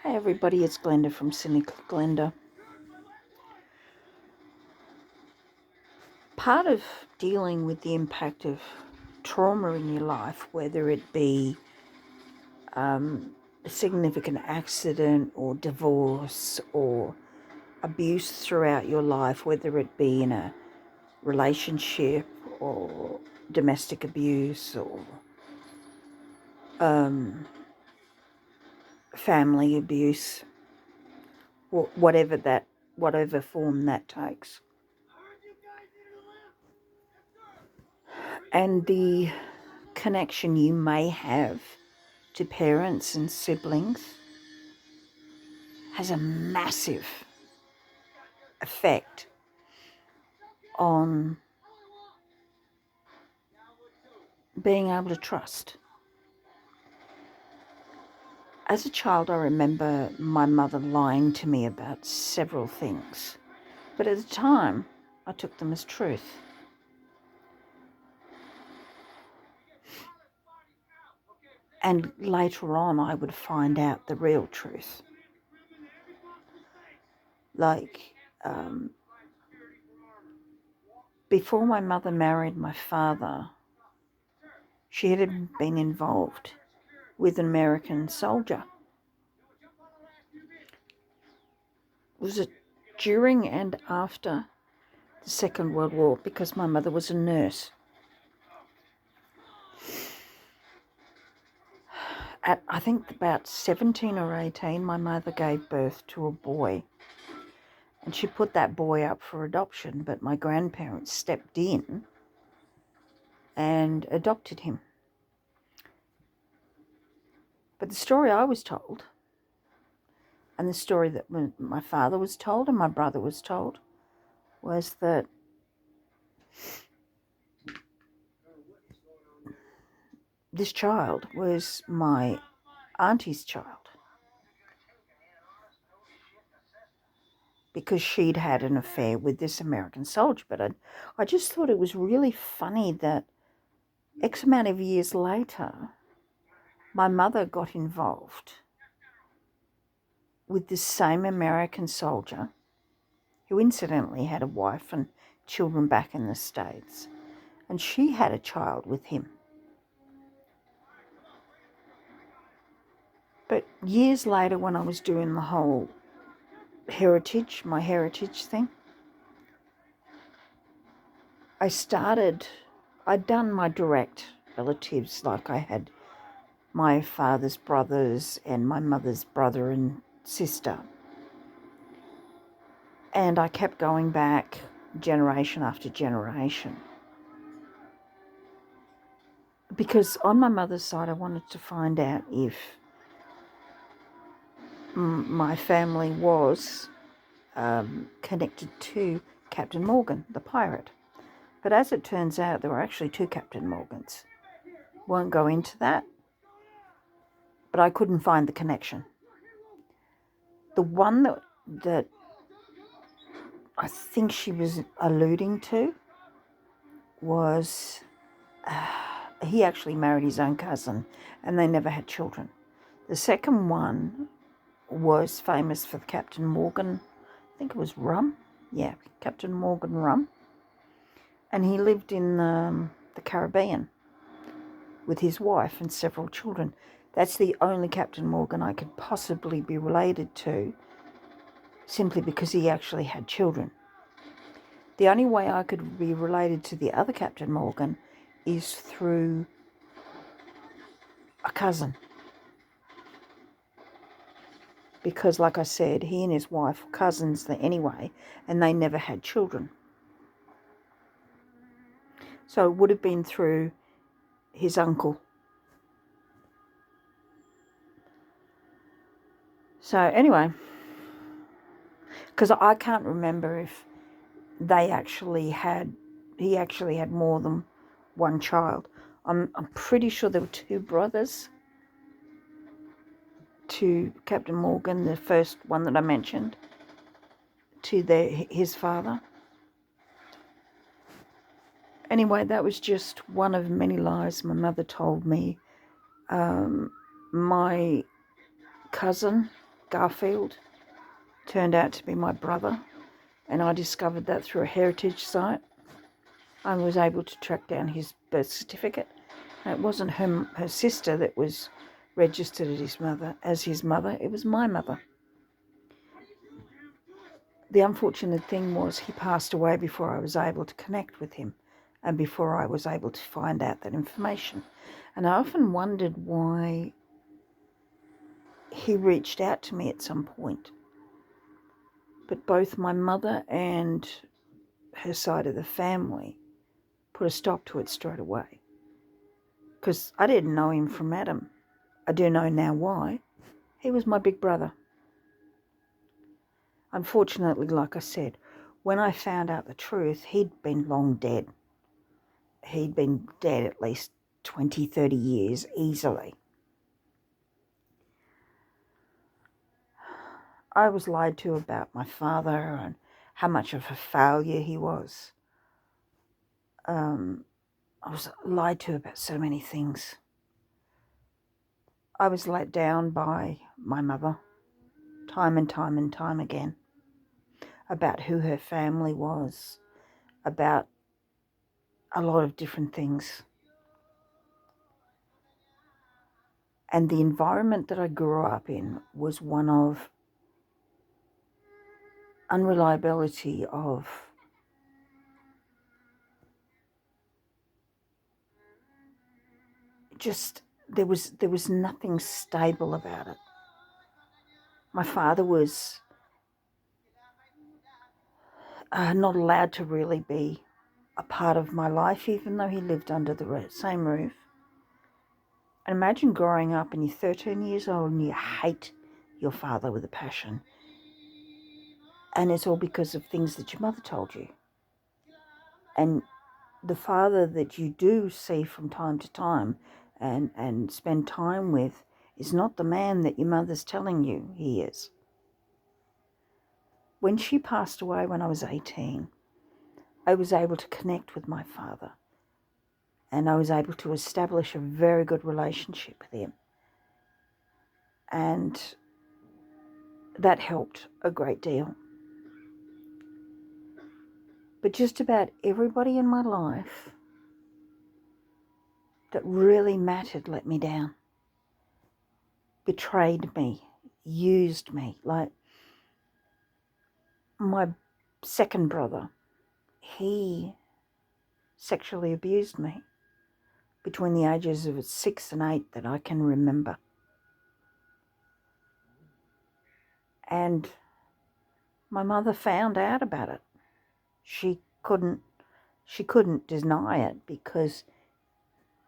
Hey everybody, it's Glenda from Cynical Glenda. Part of dealing with the impact of trauma in your life, whether it be a significant accident or divorce or abuse throughout your life, whether it be in a relationship or domestic abuse or family abuse, or whatever form that takes. And the connection you may have to parents and siblings has a massive effect on being able to trust. As a child, I remember my mother lying to me about several things, but at the time, I took them as truth. And later on, I would find out the real truth. Before my mother married my father, she had been involved with an American soldier. Was it during and after the Second World War, because my mother was a nurse. At I think about 17 or 18, my mother gave birth to a boy, and she put that boy up for adoption, but my grandparents stepped in and adopted him. But the story I was told, and the story that my father was told and my brother was told, was that this child was my auntie's child, because she'd had an affair with this American soldier. But I just thought it was really funny that X amount of years later, my mother got involved with this same American soldier, who incidentally had a wife and children back in the States, and she had a child with him. But years later, when I was doing the whole my heritage thing, I'd done my direct relatives, like I had my father's brothers and my mother's brother and sister. And I kept going back generation after generation. Because on my mother's side, I wanted to find out if my family was connected to Captain Morgan, the pirate. But as it turns out, there were actually two Captain Morgans. Won't go into that, but I couldn't find the connection. The one that I think she was alluding to was he actually married his own cousin, and they never had children. The second one was famous for Captain Morgan, I think it was rum. Yeah, Captain Morgan rum. And he lived in the Caribbean with his wife and several children. That's the only Captain Morgan I could possibly be related to, simply because he actually had children. The only way I could be related to the other Captain Morgan is through a cousin. Because, like I said, he and his wife were cousins anyway, and they never had children. So it would have been through his uncle. So anyway, because I can't remember if he actually had more than one child. I'm pretty sure there were two brothers to Captain Morgan, the first one that I mentioned, to his father. Anyway, that was just one of many lies my mother told me. My cousin, Garfield turned out to be my brother, and I discovered that through a heritage site. I was able to track down his birth certificate. And it wasn't her sister that was registered as his mother. It was my mother. The unfortunate thing was he passed away before I was able to connect with him and before I was able to find out that information. And I often wondered why he reached out to me at some point. But both my mother and her side of the family put a stop to it straight away. Because I didn't know him from Adam. I do know now why. He was my big brother. Unfortunately, like I said, when I found out the truth, he'd been long dead. He'd been dead at least 20, 30 years easily. I was lied to about my father and how much of a failure he was. I was lied to about so many things. I was let down by my mother time and time and time again about who her family was, about a lot of different things. And the environment that I grew up in was one of unreliability, of just there was nothing stable about it. My father was not allowed to really be a part of my life, even though he lived under the same roof. And imagine growing up and you're 13 years old and you hate your father with a passion. And it's all because of things that your mother told you. And the father that you do see from time to time and spend time with is not the man that your mother's telling you he is. When she passed away when I was 18, I was able to connect with my father. And I was able to establish a very good relationship with him. And that helped a great deal. But just about everybody in my life that really mattered let me down, betrayed me, used me. Like my second brother, he sexually abused me between the ages of 6 and 8 that I can remember. And my mother found out about it. She couldn't deny it because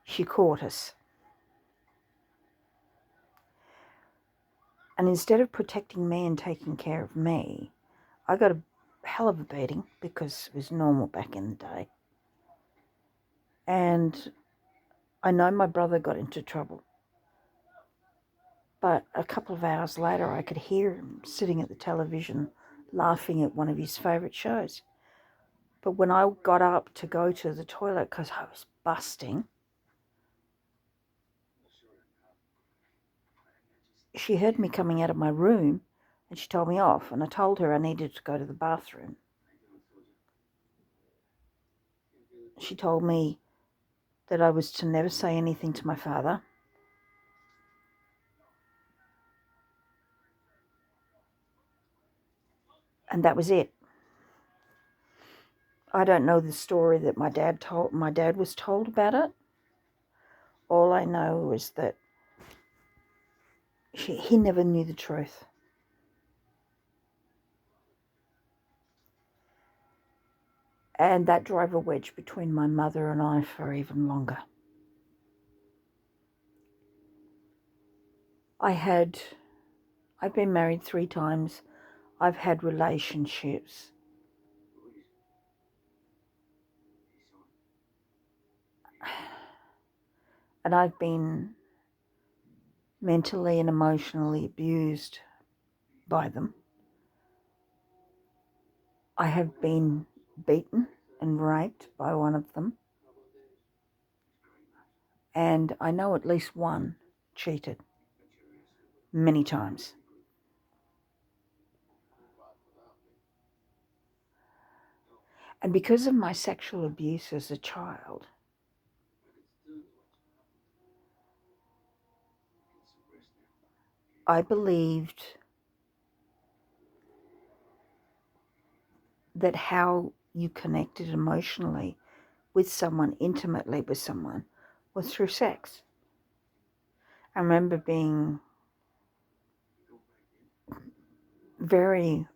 she caught us. And instead of protecting me and taking care of me, I got a hell of a beating because it was normal back in the day. And I know my brother got into trouble. But a couple of hours later, I could hear him sitting at the television laughing at one of his favourite shows. But when I got up to go to the toilet because I was busting, she heard me coming out of my room and she told me off. And I told her I needed to go to the bathroom. She told me that I was to never say anything to my father. And that was it. I don't know the story that my dad was told about it. All I know is that he never knew the truth. And that drove a wedge between my mother and I for even longer. I've been married 3 times. I've had relationships. And I've been mentally and emotionally abused by them. I have been beaten and raped by one of them. And I know at least one cheated many times. And because of my sexual abuse as a child, I believed that how you connected emotionally with someone, intimately with someone, was through sex. I remember being very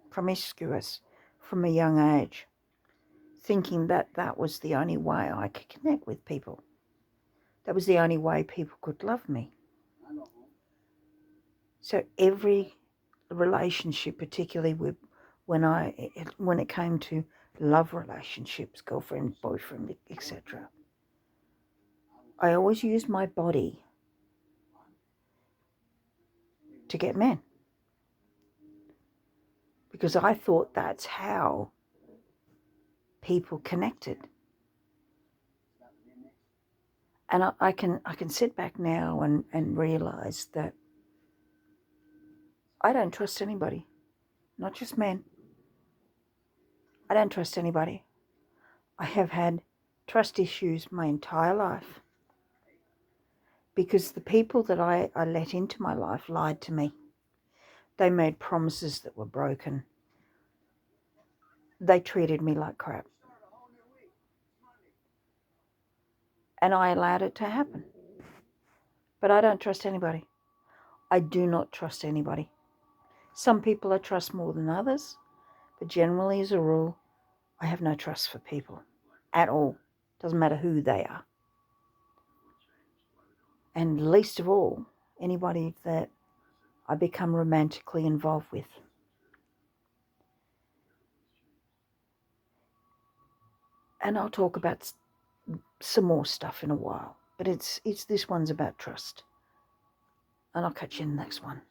promiscuous from a young age, thinking that that was the only way I could connect with people. That was the only way people could love me. So every relationship, particularly when it came to love relationships, girlfriend, boyfriend, etc., I always used my body to get men, because I thought that's how people connected. And I can sit back now and realize that I don't trust anybody, not just men. I don't trust anybody. I have had trust issues my entire life because the people that I let into my life lied to me. They made promises that were broken. They treated me like crap. And I allowed it to happen. But I don't trust anybody. I do not trust anybody. Some people I trust more than others, but generally as a rule, I have no trust for people at all. Doesn't matter who they are. And least of all, anybody that I become romantically involved with. And I'll talk about some more stuff in a while, but it's this one's about trust. And I'll catch you in the next one.